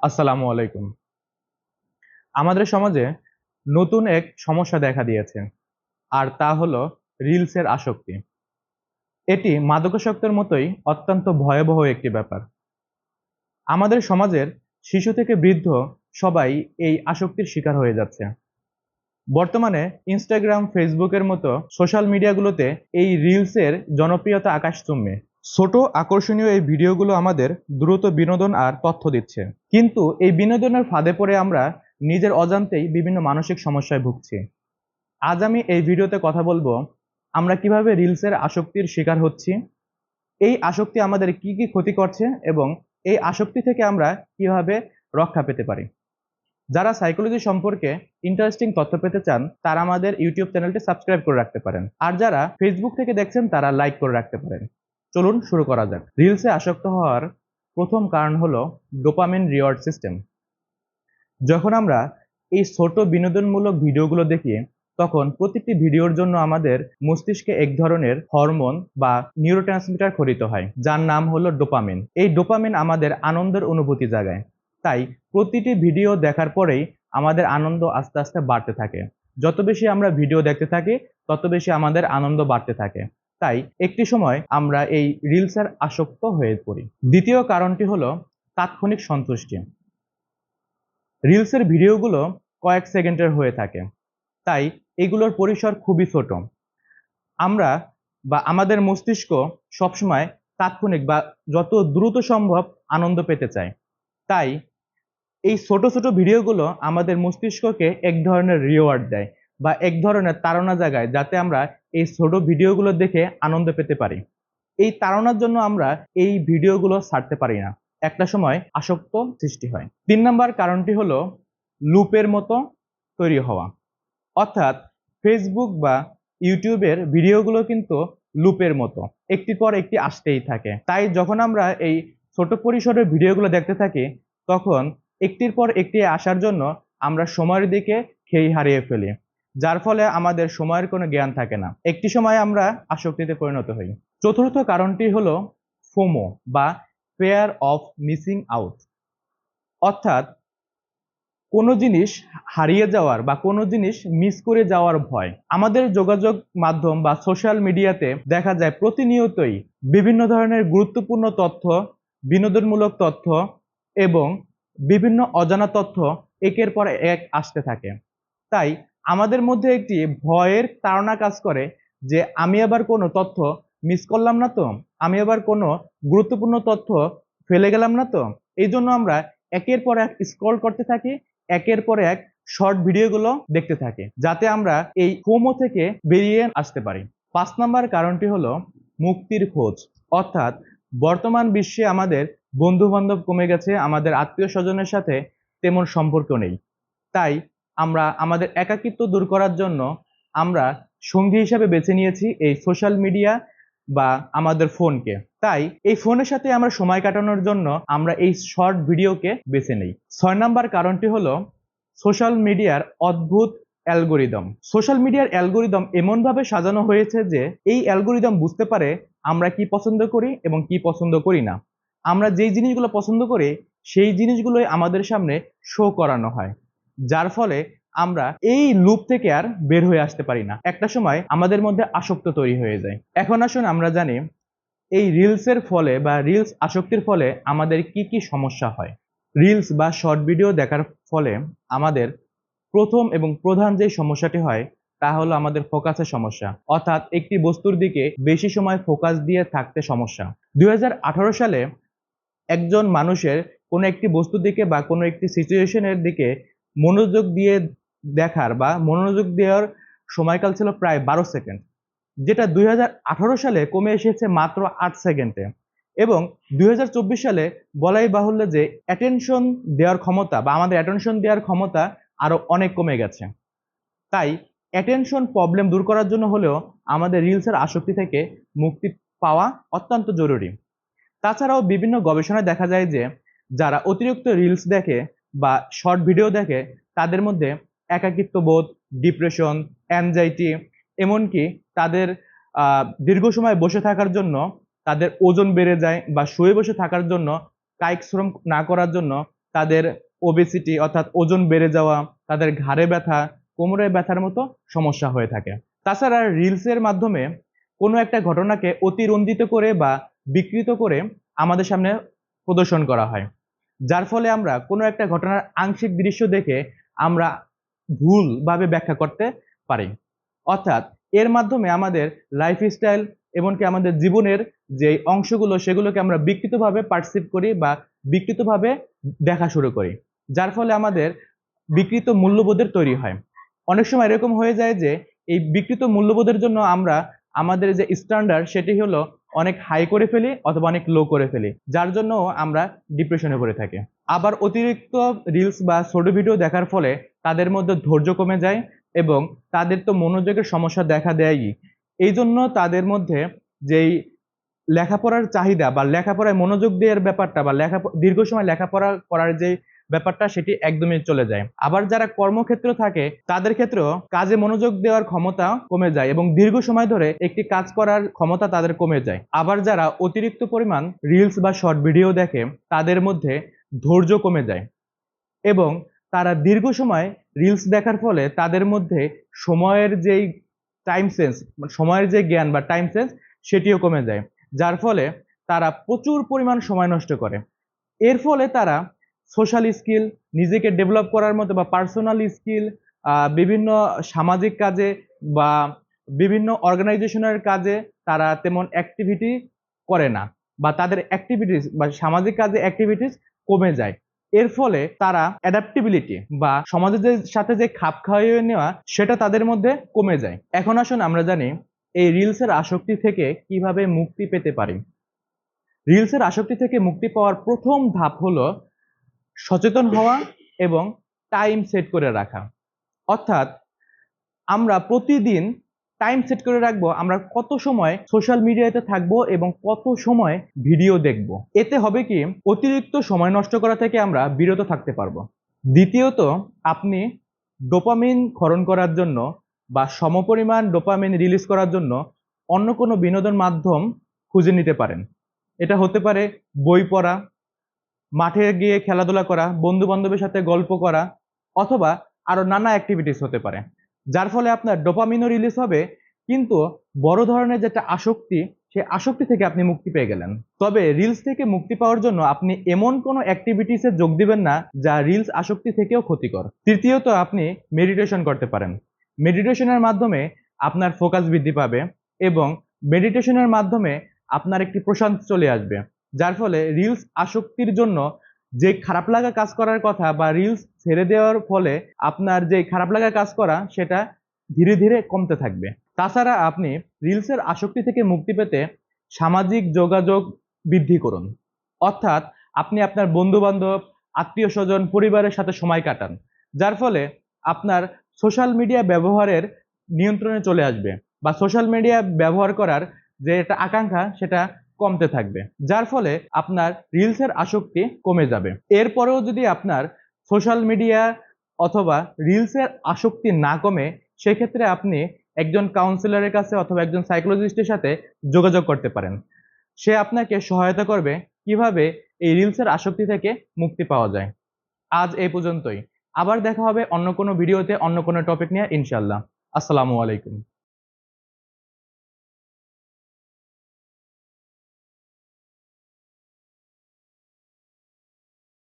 আসসালামু আলাইকুম। আমাদের সমাজে নতুন এক সমস্যা দেখা দিয়েছে, আর তা হলো রিলসের আসক্তি। এটি মাদকাসক্তের মতোই অত্যন্ত ভয়াবহ একটি ব্যাপার। আমাদের সমাজের শিশু থেকে বৃদ্ধ সবাই এই আসক্তির শিকার হয়ে যাচ্ছে। বর্তমানে ইনস্টাগ্রাম, ফেসবুকের মতো সোশ্যাল মিডিয়াগুলোতে এই রিলসের জনপ্রিয়তা আকাশচুম্বী। ছোট আকর্ষণীয় এই ভিডিওগুলো আমাদের দ্রুত বিনোদন আর তথ্য দিচ্ছে। কিন্তু এই বিনোদনের ফাঁদে পড়ে আমরা নিজের অজান্তেই বিভিন্ন মানসিক সমস্যায় ভুগছি। আজ আমি এই ভিডিওতে কথা বলবো আমরা কিভাবে রিলসের আসক্তির শিকার হচ্ছি, এই আসক্তি আমাদের কি কি ক্ষতি করছে এবং এই আসক্তি থেকে আমরা কিভাবে রক্ষা পেতে পারি। যারা সাইকোলজি সম্পর্কে ইন্টারেস্টিং তথ্য পেতে চান তারা আমাদের ইউটিউব চ্যানেলটি সাবস্ক্রাইব করে রাখতে পারেন, আর যারা ফেসবুক থেকে দেখছেন তারা লাইক করে রাখতে পারেন। চলুন শুরু করা যাক। রিলসে আসক্ত হওয়ার প্রথম কারণ হলো ডোপামিন রিওয়ার্ড সিস্টেম। যখন আমরা এই ছোট বিনোদনমূলক ভিডিওগুলো দেখি তখন প্রতিটি ভিডিওর জন্য আমাদের মস্তিষ্কে এক ধরনের হরমোন বা নিউরোট্রান্সমিটার খরিত হয় যার নাম হলো ডোপামিন। এই ডোপামিন আমাদের আনন্দের অনুভূতি জাগায়। তাই প্রতিটি ভিডিও দেখার পরেই আমাদের আনন্দ আস্তে আস্তে বাড়তে থাকে। যত বেশি আমরা ভিডিও দেখতে থাকি তত বেশি আমাদের আনন্দ বাড়তে থাকে। তাই একটি সময় আমরা এই রিলসের আসক্ত হয়ে পড়ি। দ্বিতীয় কারণটি হলো তাৎক্ষণিক সন্তুষ্টি। রিলসের ভিডিওগুলো কয়েক সেকেন্ডের হয়ে থাকে, তাই এগুলোর পরিসর খুবই ছোট। আমরা বা আমাদের মস্তিষ্ক সবসময় তাৎক্ষণিক বা যত দ্রুত সম্ভব আনন্দ পেতে চায়। তাই এই ছোট ছোট ভিডিওগুলো আমাদের মস্তিষ্ককে এক ধরনের রিওয়ার্ড দেয় বা এক ধরনের তাড়না জাগায়, যাতে আমরা এই ছোট ভিডিওগুলো দেখে আনন্দ পেতে পারি। এই তাড়নার জন্য আমরা এই ভিডিওগুলো ছাড়তে পারি না। একটা সময় আসক্ত সৃষ্টি হয়। ৩ নাম্বার কারণটি হলো লুপের মতো তৈরি হওয়া। অর্থাৎ ফেসবুক বা ইউটিউবের ভিডিওগুলো কিন্তু লুপের মতো একটির পর একটি আসতেই থাকে। তাই যখন আমরা এই ছোট পরিসরের ভিডিওগুলো দেখতে থাকি তখন একটির পর একটি আসার জন্য আমরা সময়ের দিকে খেই হারিয়ে ফেলি, যার ফলে আমাদের সময়ের কোনো জ্ঞান থাকে না। একটি সময় আমরা আসক্তিতে পরিণত হই। চতুর্থ কারণটি হলো ফোমো বা ফেয়ার অফ মিসিং আউট। অর্থাৎ কোনো জিনিস হারিয়ে যাওয়ার বা কোনো জিনিস মিস করে যাওয়ার ভয়। আমাদের যোগাযোগ মাধ্যম বা সোশ্যাল মিডিয়াতে দেখা যায় প্রতিনিয়তই বিভিন্ন ধরনের গুরুত্বপূর্ণ তথ্য, বিনোদনমূলক তথ্য এবং বিভিন্ন অজানা তথ্য একের পর এক আসতে থাকে। তাই আমাদের মধ্যে একটি ভয়ের তাড়না কাজ করে যে আমি আবার কোনো তথ্য মিস করলাম না তো? আমি আবার কোনো গুরুত্বপূর্ণ তথ্য ফেলে গেলাম না তো? এইজন্য আমরা একের পর এক স্ক্রল করতে থাকি, একের পর এক শর্ট ভিডিওগুলো দেখতে থাকি, যাতে আমরা এই FOMO থেকে বেরিয়ে আসতে পারি। ৫ নাম্বার কারণটি হলো মুক্তির খোঁজ। অর্থাৎ বর্তমান বিশ্বে আমাদের বন্ধু-বান্ধব কমে গেছে, আমাদের আত্মীয়স্বজনের সাথে তেমন সম্পর্ক নেই। তাই আমরা আমাদের একাকিত্ব দূর করার জন্য আমরা সঙ্গী হিসাবে বেছে নিয়েছি এই সোশ্যাল মিডিয়া বা আমাদের ফোনকে। তাই এই ফোনের সাথে আমরা সময় কাটানোর জন্য আমরা এই শর্ট ভিডিওকে বেছে নেই। ৬ নাম্বার কারণটি হলো সোশ্যাল মিডিয়ার অদ্ভুত অ্যালগরিদম। সোশ্যাল মিডিয়ার অ্যালগরিদম এমনভাবে সাজানো হয়েছে যে এই অ্যালগরিদম বুঝতে পারে আমরা কি পছন্দ করি এবং কি পছন্দ করি না। আমরা যেই জিনিসগুলো পছন্দ করি সেই জিনিসগুলোই আমাদের সামনে শো করানো হয়, যার ফলে আমরা এই লুপ থেকে আর বের হয়ে আসতে পারি না। একটা সময় আমাদের মধ্যে আসক্ত তৈরি হয়ে যায়। এখন আসুন আমরা জানি এই রিলসের ফলে বা রিলস আসক্তির ফলে আমাদের কি কি সমস্যা হয়। রিলস বা শর্ট ভিডিও দেখার ফলে আমাদের প্রথম এবং প্রধান যে সমস্যাটি হয় তা হলো আমাদের ফোকাসের সমস্যা। অর্থাৎ একটি বস্তুর দিকে বেশি সময় ফোকাস দিয়ে থাকতে সমস্যা। ২০১৮ সালে একজন মানুষের কোনো একটি বস্তুর দিকে বা কোনো একটি সিচুয়েশনের দিকে মনোযোগ দিয়ে দেখার বা মনোযোগ দেওয়ার সময়কাল ছিল প্রায় ১২ সেকেন্ড। যেটা ২০১৮ সালে কমে এসেছে মাত্র ৮ সেকেন্ডে। এবং ২০২৪ সালে বলাই বাহুল্য যে অ্যাটেনশন দেওয়ার ক্ষমতা বা আমাদের অ্যাটেনশন দেওয়ার ক্ষমতা আরো অনেক কমে গেছে। তাই অ্যাটেনশন প্রবলেম দূর করার জন্য হলেও আমাদের রিলসের আসক্তি থেকে মুক্তি পাওয়া অত্যন্ত জরুরি। তাছাড়াও বিভিন্ন গবেষণায় দেখা যায় যে যারা অতিরিক্ত রিলস দেখে বা শর্ট ভিডিও দেখে তাদের মধ্যে একাকিত্ব বোধ, ডিপ্রেশন, অ্যাংজাইটি, এমনকি তাদের দীর্ঘ সময় বসে থাকার জন্য তাদের ওজন বেড়ে যায় বা শুয়ে বসে থাকার জন্য, কায়িক শ্রম না করার জন্য তাদের ওবেসিটি অর্থাৎ ওজন বেড়ে যাওয়া, তাদের ঘাড়ে ব্যথা, কোমরে ব্যথার মতো সমস্যা হয়ে থাকে। তাছাড়া রিলসের মাধ্যমে কোনো একটা ঘটনাকে অতিরঞ্জিত করে বা বিকৃত করে আমাদের সামনে প্রদর্শন করা হয়, যার ফলে আমরা কোনো একটা ঘটনার আংশিক দৃশ্য দেখে আমরা ভুলভাবে ব্যাখ্যা করতে পারি। অর্থাৎ এর মাধ্যমে আমাদের লাইফস্টাইল এমনকি আমাদের জীবনের যে অংশগুলো সেগুলোকে আমরা বিকৃতভাবে পারসিভ করি বা বিকৃতভাবে দেখা শুরু করি, যার ফলে আমাদের বিকৃত মূল্যবোধের তৈরি হয়। অনেক সময় এরকম হয়ে যায় যে এই বিকৃত মূল্যবোধের জন্য আমরা আমাদের যে স্ট্যান্ডার্ড সেটি হলো অনেক হাই করে ফেলি অথবা অনেক লো করে ফেলি, যার জন্য আমরা ডিপ্রেশনে পড়ে থাকি। আবার অতিরিক্ত রিলস বা ছোট ভিডিও দেখার ফলে তাদের মধ্যে ধৈর্য কমে যায় এবং তাদের তো মনোযোগের সমস্যা দেখা দেয়ই। এই জন্য তাদের মধ্যে যেই লেখাপড়ার চাহিদা বা লেখাপড়ায় মনোযোগ দেওয়ার ব্যাপারটা বা দীর্ঘ সময় লেখাপড়া করার যে ব্যাপারটা সেটি একদমই চলে যায়। আবার যারা কর্মক্ষেত্র থাকে তাদের ক্ষেত্রেও কাজে মনোযোগ দেওয়ার ক্ষমতা কমে যায় এবং দীর্ঘ সময় ধরে একটি কাজ করার ক্ষমতা তাদের কমে যায়। আবার যারা অতিরিক্ত পরিমাণ রিলস বা শর্ট ভিডিও দেখে তাদের মধ্যে ধৈর্য কমে যায় এবং তারা দীর্ঘ সময় রিলস দেখার ফলে তাদের মধ্যে সময়ের যেই টাইম সেন্স, সময়ের যে জ্ঞান বা টাইম সেন্স সেটিও কমে যায়, যার ফলে তারা প্রচুর পরিমাণ সময় নষ্ট করে। এর ফলে তারা সোশ্যাল স্কিল, নিজেকে ডেভেলপ করার মতো বা পার্সোনাল স্কিল, বিভিন্ন সামাজিক কাজে বা বিভিন্ন অর্গানাইজেশনের কাজে তারা তেমন অ্যাক্টিভিটি করে না বা তাদের অ্যাক্টিভিটিস বা সামাজিক কাজে অ্যাক্টিভিটিস কমে যায়। এর ফলে তারা অ্যাডাপ্টেবিলিটি বা সমাজের সাথে যে খাপ খাইয়ে নেওয়া সেটা তাদের মধ্যে কমে যায়। এখন আসুন আমরা জানি এই রিলসের আসক্তি থেকে কিভাবে মুক্তি পেতে পারি। রিলসের আসক্তি থেকে মুক্তি পাওয়ার প্রথম ধাপ হলো সচেতন হওয়া এবং টাইম সেট করে রাখা। অর্থাৎ আমরা প্রতিদিন টাইম সেট করে রাখবো আমরা কত সময় সোশ্যাল মিডিয়াতে থাকবো এবং কত সময় ভিডিও দেখব। এতে হবে কি অতিরিক্ত সময় নষ্ট করা থেকে আমরা বিরত থাকতে পারবো। দ্বিতীয়ত, আপনি ডোপামিন ক্ষরণ করার জন্য বা সমপরিমাণ ডোপামিন রিলিজ করার জন্য অন্য কোনো বিনোদন মাধ্যম খুঁজে নিতে পারেন। এটা হতে পারে বই পড়া, মাঠে গিয়ে খেলাধুলা করা, বন্ধু বান্ধবের সাথে গল্প করা, অথবা আরো নানা অ্যাক্টিভিটিস হতে পারে, যার ফলে আপনার ডোপামিনও রিলিজ হবে কিন্তু বড় ধরনের যেটা আসক্তি সেই আসক্তি থেকে আপনি মুক্তি পেয়ে গেলেন। তবে রিলস থেকে মুক্তি পাওয়ার জন্য আপনি এমন কোনো অ্যাক্টিভিটিসে যোগ দিবেন না যা রিলস আসক্তি থেকেও ক্ষতিকর। তৃতীয়ত, আপনি মেডিটেশন করতে পারেন। মেডিটেশনের মাধ্যমে আপনার ফোকাস বৃদ্ধি পাবে এবং মেডিটেশনের মাধ্যমে আপনার একটি প্রশান্তি চলে আসবে, যার ফলে রিলস আসক্তির জন্য যে খারাপ লাগা কাজ করার কথা বা রিলস ছেড়ে দেওয়ার ফলে আপনার যে খারাপ লাগা কাজ করা সেটা ধীরে ধীরে কমতে থাকবে। তাছাড়া আপনি রিলসের আসক্তি থেকে মুক্তি পেতে সামাজিক যোগাযোগ বৃদ্ধি করুন। অর্থাৎ আপনি আপনার বন্ধু বান্ধব, আত্মীয় স্বজন, পরিবারের সাথে সময় কাটান, যার ফলে আপনার সোশ্যাল মিডিয়া ব্যবহারের নিয়ন্ত্রণে চলে আসবে বা সোশ্যাল মিডিয়া ব্যবহার করার যে একটা আকাঙ্ক্ষা সেটা কমতে থাকবে, যার ফলে আপনার রিলসের আসক্তি কমে যাবে। এরপরেও যদি আপনার সোশ্যাল মিডিয়া অথবা রিলসের আসক্তি না কমে সেক্ষেত্রে আপনি একজন কাউন্সিলরের কাছে অথবা একজন সাইকোলজিস্টের সাথে যোগাযোগ করতে পারেন। সে আপনাকে সহায়তা করবে কিভাবে এই রিলসের আসক্তি থেকে মুক্তি পাওয়া যায়। আজ এই পর্যন্তই। আবার দেখা হবে অন্য কোনো ভিডিওতে অন্য কোনো টপিক নিয়ে ইনশাল্লাহ। আসসালামু আলাইকুম।